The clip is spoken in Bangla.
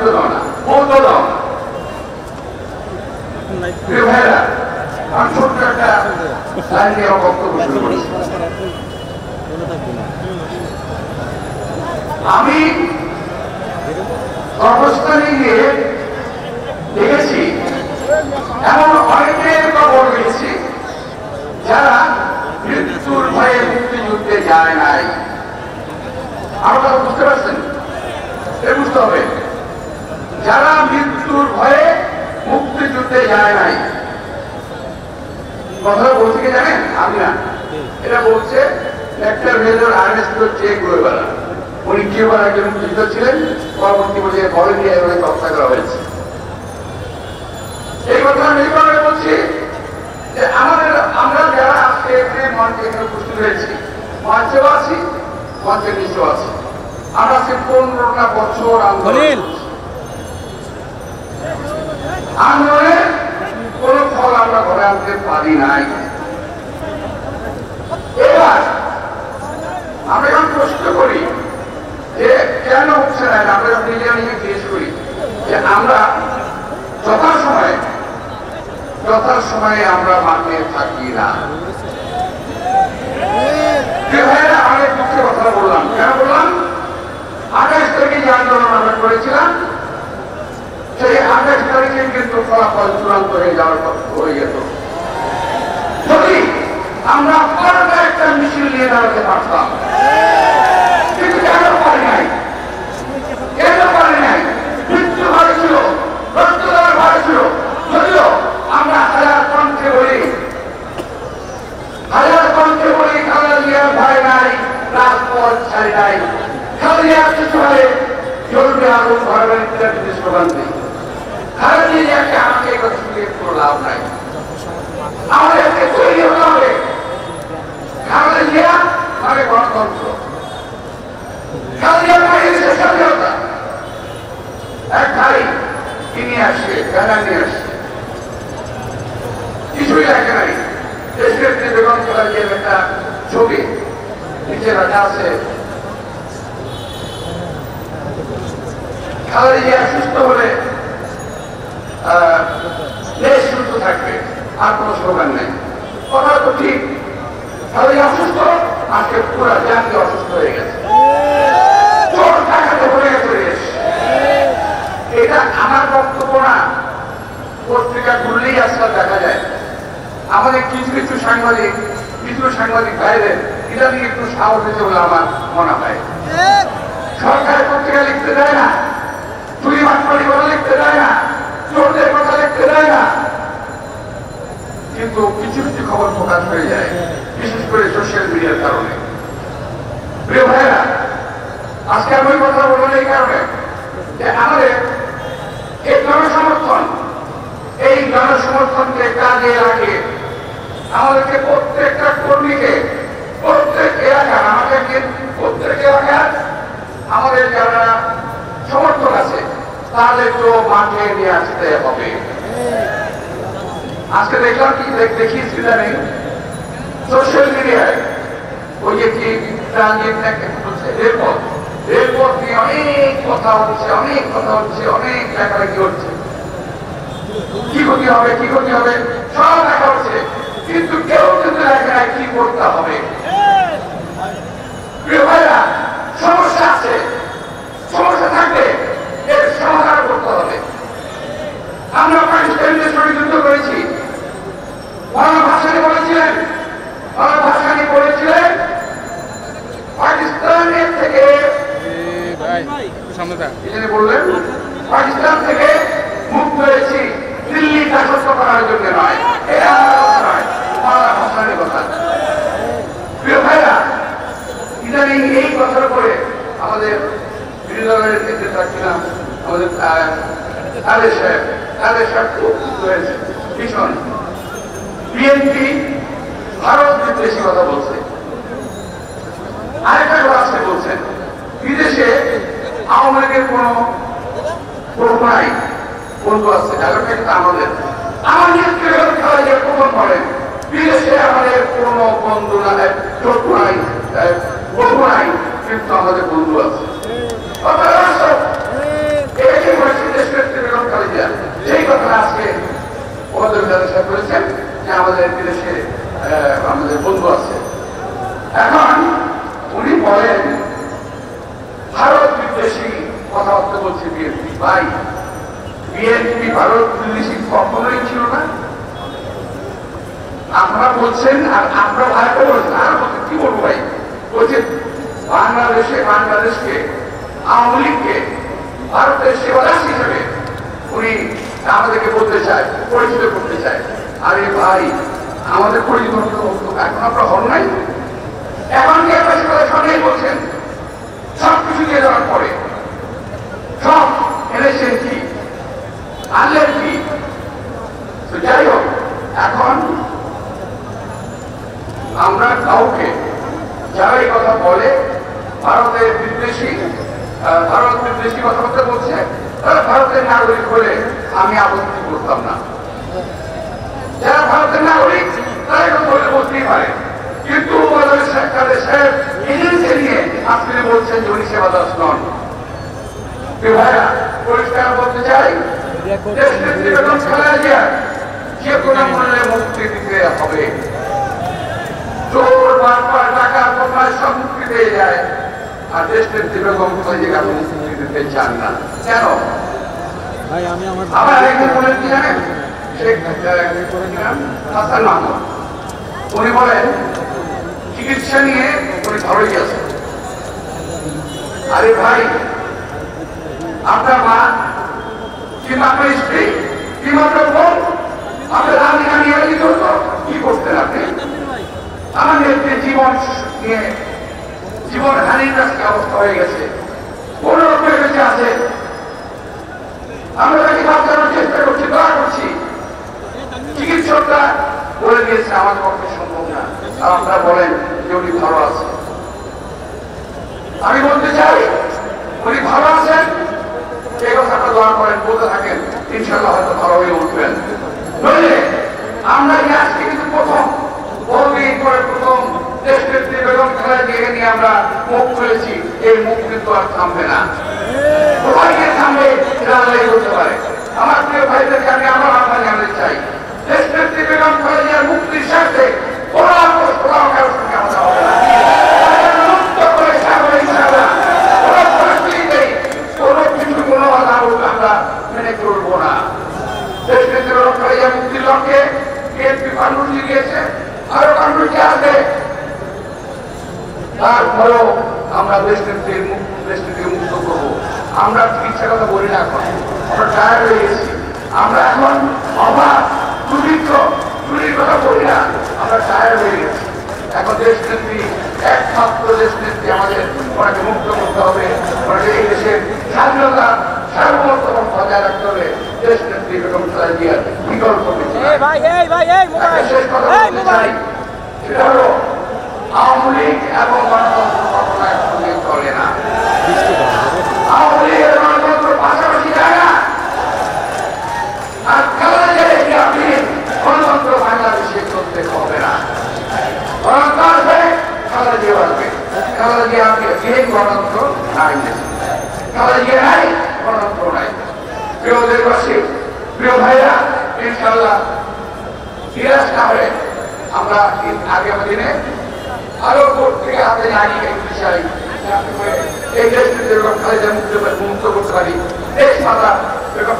হিন্দু দাও না, বৌদ্ধ দাও না। ভাইরা আমি ছোট্ট একটা লাইন নিয়ে আমার বক্তব্য শুরু করেছি। আমি কর্মস্থানে গিয়ে দেখেছি এমন অনেকের খবর পেয়েছি যারা মৃত্যুর ভয়ে মুক্তিযুদ্ধে যায় নাই। আপনারা বুঝতে পারছেন? বুঝতে হবে যারা মৃত্যুর ভয়ে মুক্তিযুদ্ধে যায় নাই। কথাটা বলছে কি জানেন? আমি না, এটা বলছে lieutenant major Ernest Che Guevara. উনি কিউবার একজন মুক্তিযোদ্ধা ছিলেন, পরবর্তী বলে ভলেন্টিয়ার হয়ে হত্যা করা হয়েছে। এই কথা আমি এই কারণে বলছি যে আমরা যারা আজকে এখানে মঞ্চে এখানে উপস্থিত হয়েছি, মঞ্চেও আছি, মঞ্চের নিচেও আছি, আমরা আজকে 15টা বছর আন্দোলনের কোন ফল আমরা ঘরে আনতে পারি নাই। এবার আমরা এখন প্রশ্ন করি যে কেন হচ্ছে না, আমরা নিজেরা নিজে জিজ্ঞেস করি যে আমরা যথাসময়ে আমরা মাঠে থাকি না। অনেক দুঃখের কথা বললাম, কেন বললাম? 28 তারিখে যে আন্দোলন আমরা করেছিলাম, সেই 28 তারিখে কিন্তু ফলাফল চূড়ান্ত হয়ে যেত যদি আমরা পরে একটা মিছিল নিয়ে দাঁড়াতে পারতাম। কিন্তু কেন পারি নাই? মৃত্যু ভয় ছিল, রক্ত দেওয়ার ভয় ছিল। যদিও আমরা হাজার কণ্ঠে বলি খালেদা জিয়ার ভয় নাই, রাজপথ ছাড়ি নাই, খালেদা জিয়ার কিছু হলে চলবে আগুন ঘরের ইত্যাদি স্লোগান দিই। খালেদা জিয়াকে আমাকে এবার শুনে কোনো লাভ নাই, আমাদেরকে তৈরি হতে হবে। খালেদা জিয়া মানে গণতন্ত্র, খালেদা জিয়া মানে স্বাধীনতা। এক ভাই কি নিয়ে আসছে, গানা নিয়ে আসছে, কিছুই লেখে নাই। বেগম খালেদা জিয়ার একটা ছবি নিচে রাখা আছে। খালেদা জিয়া সুস্থ হলে দেশ সুস্থ থাকবে, আর কোনো স্লোগান নেই। কথা তো ঠিক, খালেদা জিয়া অসুস্থ, আজকে পুরো জাতি অসুস্থ হয়ে গেছে, চোর টাকাতে ভরে গেছে দেশ। এটা আমার বক্তব্য না, পত্রিকা খুললেই আজকাল দেখা যায়। আমাদের কিছু সাংবাদিক ভাইদের এটা নিয়ে একটু সাহস হয়েছে বলে আমার মনে হয়। সরকারের পত্রিকা লিখতে দেয় না, চুরি বাটপাড়ি কথা লিখতে দেয় না, চোরদের কথা লিখতে দেয় না, কিন্তু কিছু খবর প্রকাশ হয়ে যায়, বিশেষ করে সোশ্যাল মিডিয়ার কারণে। প্রিয় ভাইরা, আজকে আমি কথা বলবো এই কারণে যে আমাদের এই জনসমর্থনকে কাজে লাগে। আমাদেরকে প্রত্যেকটা কর্মীকে, প্রত্যেক এলাকার, প্রত্যেক এলাকার আমাদের যারা সমর্থক আছে তাদেরকেও মাঠে নিয়ে আসতে হবে। আজকে দেখলাম কি দেখিয়েছি জানেন সোশ্যাল মিডিয়ায়, ওই যে কি রেলপথ নিয়ে অনেক কথা হচ্ছে, অনেক লেখালেখি হচ্ছে, কি ক্ষতি হবে সব দেখা হচ্ছে, কিন্তু কেউ কিন্তু লেখে নাই কি করতে হবে। প্রিয় ভাইরা, সমস্যা আছে, সমস্যা থাকলে এর সমাধান করতে হবে। আমরা পাকিস্তানিদের সঙ্গে যুদ্ধ করেছি, ভাষানি বলেছিলেন পাকিস্তানের থেকে বললেন পাকিস্তান থেকে মুক্ত হয়েছি, দিল্লি দাসত্ব করার জন্য নয়। কথা প্রিয় ভাইরা, ইদানিং এই কথার উপরে আমাদের বিরোধী দলের ক্ষেত্রে থাকছিলাম, আমাদের আলের সাহেব খুব হয়েছে ভীষণ। বিএনপি ভারত বিদ্বেষী কথা বলছে, আরেকটা কথা আজকে বলছেন বিদেশে আওয়ামী লীগের কোন নাই, বন্ধু আছে, ডায়লগটা কিন্তু আমাদের প্রথম করেন বিদেশে আমাদের কোন বন্ধু নাই, শত্রু নাই, বন্ধু নাই, কিন্তু আমাদের বন্ধু আছে। কথা আজকে ওদের ব্যবসা করেছেন যে আমাদের বিদেশে আমাদের বন্ধু আছে। এখন উনি বলেন ভারত বিদ্বেষী কথাবার্তা বলছে বিএনপি। ভাই, বিএনপি ভারত বিদ্বেষী কখনোই ছিল না। আমরা বলছেন আর আমরা ভাইকে বলছেন, আর বলতে কি বলবো ভাই, বলছে বাংলাদেশকে আওয়ামী লীগকে ভারতের সেবাদাস হিসেবে উনি আমাদেরকে বলতে চায়, পরিচিত করতে চায়। আরে ভাই, আমাদের পরিচিত এখন আপনার হন নাই, এখন কি আপনার সঙ্গেই বলছেন সবকিছু দিয়ে দেওয়ার পরে সব এনেছেন কি, আনলেন কি? যাই হোক, এখন আমরা কাউকে যারা এই কথা বলে ভারতের বিদ্বেষী কথাবার্তা বলছে, তারা ভারতের নাগরিক হলে আমি আপত্তি করতাম না। যারা ভারতের নাগরিক তারা এখন বলে বলতেই পারে, কিন্তু নিয়ে আপনি বলছেন যে উনি সেবাদাস নন। ভাইরা, পরিষ্কার বলতে চাই, যে কোনো মূল্যে মুক্তি দিতে হবে। চোর বারবার টাকা কোথায় সব মুক্তি পেয়ে যায়, আর দেশের বেগম খালেদা মুক্তি দিতে চান না কেন? আবার একজন বলেন কি জানেন, হাসান মাহমুদ, উনি বলেন চিকিৎসা নিয়ে উনি ভালোই আছে। আরে ভাই, আপনার মা কিংবা আপনার স্ত্রী কিংবা আপনার বোন আপনার রানী করতো কি করতেন আপনি? আমাদের জীবন নিয়ে জীবন হানির কাছে অবস্থা হয়ে গেছে, কোন রকমের বেঁচে আছে, আমরা তাকে বাঁচানোর চেষ্টা করছি, দোয়া করছি। চিকিৎসকরা বলে দিয়েছে আমাদের পক্ষে সম্ভব না, আর আপনারা বলেন যে উনি ভালো আছে। আমি বলতে চাই উনি ভালো আছেন, এই কথাটা দোয়া করেন, বলতে থাকেন, ইনশাল্লাহ হয়তো ভালো হয়ে উঠবেন। নইলে আমরা আজকে কিন্তু প্রথম বহুদিন পরে প্রথম দেশের বেগম খালেদা জিয়াকে নিয়ে আমরা মুখ খুলেছি, এই মুখ কিন্তু আর থামবে না। কোথায় গিয়ে থামবে এটা আল্লাহই বলতে পারে। আমার প্রিয় ভাইদেরকে আমি আমার আহ্বান জানাতে চাই, দেশের বেগম খালেদা জিয়ার মুক্তির স্বার্থে কোথাও কারোর সঙ্গে আমাদের হবে না। আমরা মেনে চলবো না। দেশের বেগম খালেদা জিয়ার মুক্তির লক্ষ্যে বিএনপি কর্মসূচি দিয়েছে, আরো কর্মসূচি আছে। তারপরেও আমরা দেশকে মুক্ত করবো। আমরা চিকিৎসার কথা বলি না, এখন আমরা টায়ার্ড হয়ে গেছি। আমরা এখন অভাব চুরির কথা বলি না, আমরা টায়ার্ড হয়ে গেছি। এখন দেশনেত্রী, একমাত্র দেশনেত্রী আমাদের ওনাকে মুক্ত করতে হবে। ওনাকে এই দেশের স্বাধীনতা সার্বভৌমত্ব বজায় রাখতে হবে। দেশনেত্রী বেগম খালেদা জিয়ার বিকল্প শেষ কথা বলতে চাই, সেটা হলো আওয়ামী লীগ এবং গণতন্ত্র কখনো একসঙ্গে চলে না। আওয়ামী লীগ এবং গণতন্ত্র পাশাপাশি যায় না। আর খালেদা জিয়াকে আপনি গণতন্ত্র বাংলাদেশে চলতে হবে না। গণতন্ত্র আসবে, খালেদা জিয়া আসবে। খালেদা জিয়া আপনি গণতন্ত্র নাই, খালেদা জিয়া নাই, গণতন্ত্র নাই। প্রিয় দেশবাসী, প্রিয় ভাইরা, ইনশাআল্লাহ নিরাশ না হয়ে আমরা আগামী দিনে আরো ভোট থেকে হাতে দাঁড়িয়ে চাই, এই দেশকে বেগম খালেদা মুক্ত করতে পারি। দেশ মাতা বেগম